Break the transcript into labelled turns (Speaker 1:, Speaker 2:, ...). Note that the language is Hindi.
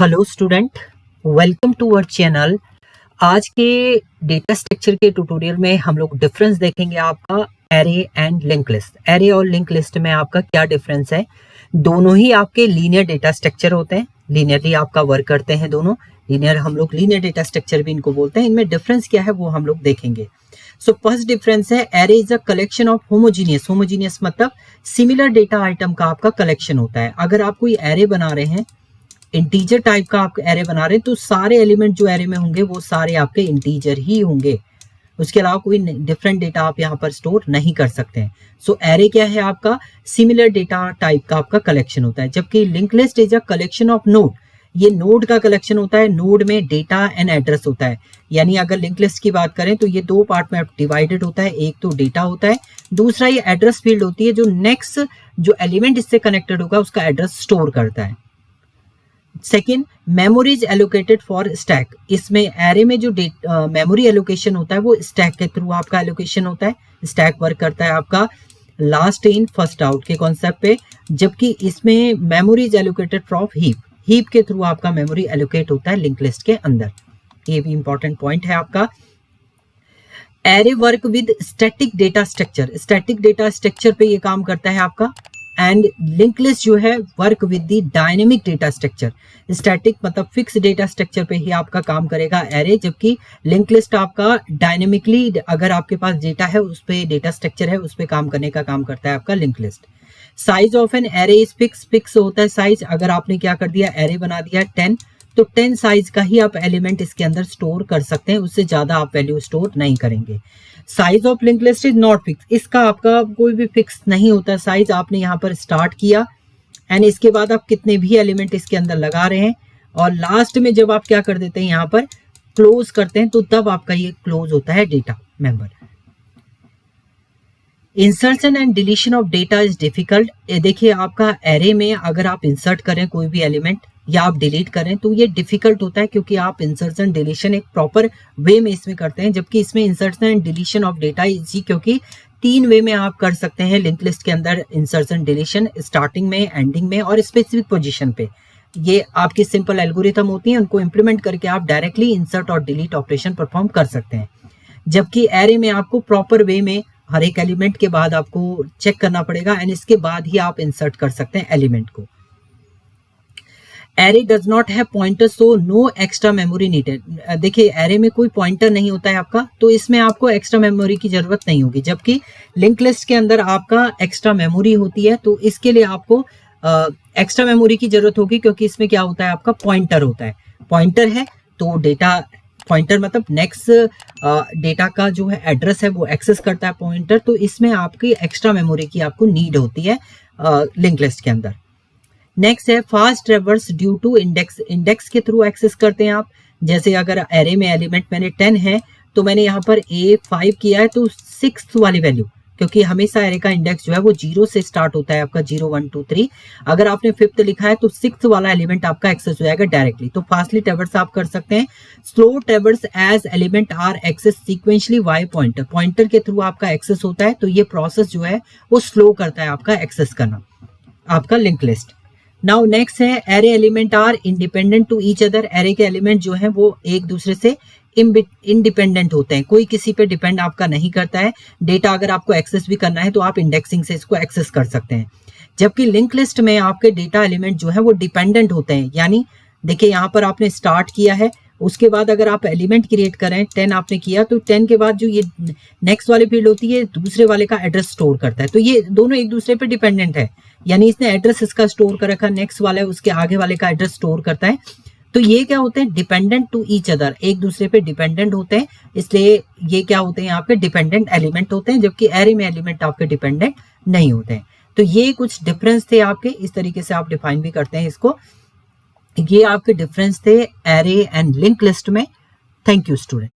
Speaker 1: Hello student, welcome to our channel. आज के डेटा स्ट्रक्चर के ट्यूटोरियल में हम लोग डिफरेंस देखेंगे आपका array and link list. Array और लिंक लिस्ट में आपका क्या डिफरेंस है। दोनों ही आपके लीनियर डेटा स्ट्रक्चर होते हैं, लीनियरली आपका वर्क करते हैं दोनों। लीनियर हम लोग लीनियर डेटा स्ट्रक्चर भी इनको बोलते हैं। इनमें डिफरेंस क्या है वो हम लोग देखेंगे। सो फर्स्ट डिफरेंस है array is a collection of homogeneous मतलब सिमिलर डेटा आइटम का आपका कलेक्शन होता है। अगर आप कोई एरे बना रहे हैं, इंटीजर टाइप का आप एरे बना रहे हैं, तो सारे एलिमेंट जो एरे में होंगे वो सारे आपके इंटीजर ही होंगे। उसके अलावा कोई डिफरेंट डेटा आप यहाँ पर स्टोर नहीं कर सकते हैं। सो एरे क्या है आपका सिमिलर डेटा टाइप का आपका कलेक्शन होता है। जबकि link list is a collection of node, ये नोड का कलेक्शन होता है। नोड में डेटा एंड एड्रेस होता है। यानी अगर लिंक लिस्ट की बात करें तो ये दो पार्ट में डिवाइडेड होता है। एक तो डेटा होता है, दूसरा ये एड्रेस फील्ड होती है जो नेक्स्ट जो एलिमेंट इससे कनेक्टेड होगा उसका एड्रेस स्टोर करता है। Second, memory is allocated for stack. इसमें एरे में जो मेमोरी एलोकेशन होता है वो स्टैक के थ्रू आपका एलोकेशन होता है। स्टैक वर्क करता है आपका लास्ट इन फर्स्ट आउट के कॉन्सेप्ट पे। जबकि इसमें memory is allocated from heap, heap के थ्रू आपका मेमोरी एलोकेट होता है लिंक लिस्ट के अंदर। ये भी इंपॉर्टेंट पॉइंट है आपका। Array work with static data structure, static data structure पे ये काम करता है आपका। एंड लिंक लिस्ट जो है work with the dynamic data structure. Static मतलब फिक्स डेटा स्ट्रक्चर पे ही आपका काम करेगा एरे, जबकि लिंक लिस्ट आपका डायनेमिकली अगर आपके पास डेटा है उस पे डेटा स्ट्रक्चर है उस पे काम करने का काम करता है आपका link list. Size of an array is fix, fix होता है साइज। अगर आपने क्या कर दिया, एरे बना दिया 10, तो 10 साइज का ही आप एलिमेंट इसके अंदर स्टोर कर सकते हैं, उससे ज्यादा आप वैल्यू स्टोर नहीं करेंगे। Size of link list is not fix, इसका आपका कोई भी फिक्स नहीं होता साइज। आपने यहाँ पर स्टार्ट किया एंड इसके बाद आप कितने भी एलिमेंट इसके अंदर लगा रहे हैं और लास्ट में जब आप क्या कर देते हैं यहाँ पर क्लोज करते हैं तो तब आपका ये क्लोज होता है data member. Insertion and deletion of data is difficult. देखिए आपका एरे में अगर आप इंसर्ट करें कोई भी एलिमेंट या आप डिलीट करें तो ये डिफिकल्ट होता है, क्योंकि आप इंसर्शन डिलीशन एक प्रॉपर वे में इसमें करते हैं। जबकि इसमें insertion and deletion of data easy, क्योंकि 3 वे में आप कर सकते हैं लिंक लिस्ट के अंदर इंसर्शन डिलीशन, स्टार्टिंग में, एंडिंग में और स्पेसिफिक पोजीशन पे। ये आपकी सिंपल एल्गोरिथम होती है, उनको इंप्लीमेंट करके आप डायरेक्टली इंसर्ट और डिलीट ऑपरेशन परफॉर्म कर सकते हैं। जबकि एरे में आपको प्रॉपर वे में हर एक एलिमेंट के बाद आपको चेक करना पड़ेगा एंड इसके बाद ही आप इंसर्ट कर सकते हैं एलिमेंट को। Array does not have pointer, so no extra memory needed. देखिए एरे में कोई पॉइंटर नहीं होता है आपका, तो इसमें आपको एक्स्ट्रा मेमोरी की जरूरत नहीं होगी। जबकि लिंक लिस्ट के अंदर आपका एक्स्ट्रा मेमोरी होती है, तो इसके लिए आपको एक्स्ट्रा मेमोरी की जरूरत होगी, क्योंकि इसमें क्या होता है आपका पॉइंटर होता है। पॉइंटर है तो डेटा, पॉइंटर मतलब नेक्स्ट डेटा का जो है एड्रेस है वो एक्सेस करता है पॉइंटर, तो इसमें आपकी एक्स्ट्रा मेमोरी की आपको नीड होती है लिंक लिस्ट के अंदर। नेक्स्ट है fast traverse due to index, index के थ्रू एक्सेस करते हैं आप। जैसे अगर एरे में एलिमेंट मैंने 10 है तो मैंने यहाँ पर A5 किया है, तो 6th वाली वैल्यू, क्योंकि हमेशा एरे का इंडेक्स जो है वो 0 से स्टार्ट होता है आपका, 0 1 2 3। अगर आपने 5th लिखा है तो 6th वाला एलिमेंट आपका एक्सेस हो जाएगा डायरेक्टली। तो फास्टली ट्रेवर्स आप कर सकते हैं। Slow traverse as element are access sequentially by pointer, pointer के थ्रू आपका एक्सेस होता है, तो ये प्रोसेस जो है वो स्लो करता है आपका एक्सेस करना आपका लिंक लिस्ट। नाउ नेक्स्ट है array element are independent to each other. Array के एलिमेंट जो है वो एक दूसरे से इंडिपेंडेंट होते हैं, कोई किसी पे डिपेंड आपका नहीं करता है। डेटा अगर आपको एक्सेस भी करना है तो आप इंडेक्सिंग से इसको एक्सेस कर सकते हैं। जबकि लिंक लिस्ट में आपके डेटा एलिमेंट जो है वो डिपेंडेंट होते हैं। यानी देखिए यहाँ पर आपने स्टार्ट किया है, उसके बाद अगर आप एलिमेंट क्रिएट करें 10 आपने किया, तो 10 के बाद जो ये नेक्स्ट वाली फील्ड होती है दूसरे वाले का एड्रेस स्टोर करता है। तो ये दोनों एक दूसरे पे डिपेंडेंट है। यानी इसने एड्रेस इसका स्टोर कर रखा, नेक्स्ट वाला है उसके आगे वाले का एड्रेस स्टोर करता है। तो ये क्या होते हैं, डिपेंडेंट टू ईच अदर, एक दूसरे पे डिपेंडेंट होते हैं, इसलिए ये क्या होते हैं आपके डिपेंडेंट एलिमेंट होते हैं। जबकि एरे में एलिमेंट आपके डिपेंडेंट नहीं होते हैं। तो ये कुछ डिफरेंस थे आपके, इस तरीके से आप डिफाइन भी करते हैं इसको। ये आपके डिफरेंस थे एरे एंड लिंक लिस्ट में। Thank you student.